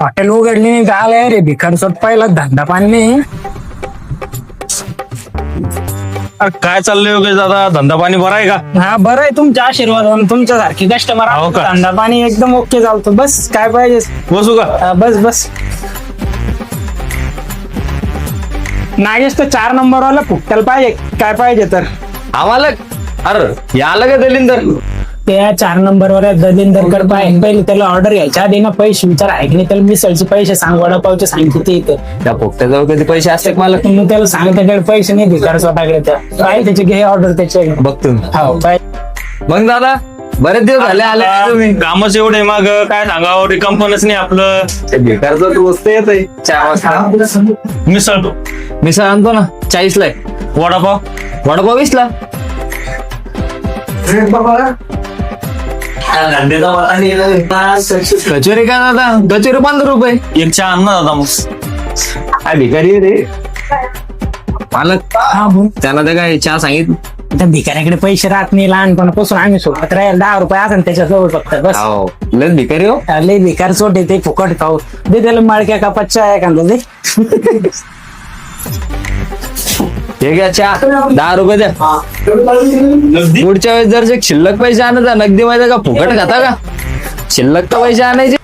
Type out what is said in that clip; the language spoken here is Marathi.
हॉटेल उघडली नाही झालंय रे भिकार सोड पहिला धंदा पाणी नाही. अरे काय चाललंय योगेश दादा, धंदा पाणी बरा आहे का? हा बरं आहे तुमच्या आशीर्वाद तुमच्यासारखी कस्टमर हो का? धंदा पाणी एकदम ओके चालतो. बस काय पाहिजे बसू का? बस बस. नागेश तर 4 नंबर वाला फुकटायला पाहिजे. काय पाहिजे तर आम्हाला अरे याला का दलिंदर त्या 4 नंबर वर दलिंदरकर पाहिजे. पहिले त्याला ऑर्डर घ्यायच्या आधी ना पैसे विचार आहे की नाही. त्याला मिसळचे पैसे सांग, वडापावचे सांग किती येते. त्या पोपट्याजवळ कधी पैसे असते मला मग त्याला सांग त्याच्याकडे पैसे नाही भिकार स्वतःकडे. तर काय त्याचे घे ऑर्डर त्याचे. बघतो हो काय मग दादा बरेच दिवस झाले आले नाही तुम्ही. कामच एवढे मग काय सांगावं, रिकंपनच नाही आपलं. बेकारचं रोज येत आहे 4 वाजता. मिसळ मिसळ आणतो ना 40 ला वडापाव वडापाव 20 ला. कचोरी का दादा? कचोरी 15 रुपये. एक चहा आण ना दादा. मग काय भिकारी आहे रे मालक. हा बोल. त्याला ते काय चहा सांगितलं. त्या भिकाऱ्याकडे पैसे राहत नाही. लहानपणापासून आम्ही सोबत राहील. 10 रुपये असेल त्याच्याजवळ फक्त बस. हो लय भिकारी हो. लय भिकार सोड ते फुकट खाऊ दे. त्याला माळक्या कापाच्या आहे कांदा दे. हे घ्या चहा 10 रुपये द्या. पुढच्या वेळेस जर शिल्लक पैसे आणायचा नगदी माहिती का फुकट खाता का? शिल्लक तर पैसे आणायचे.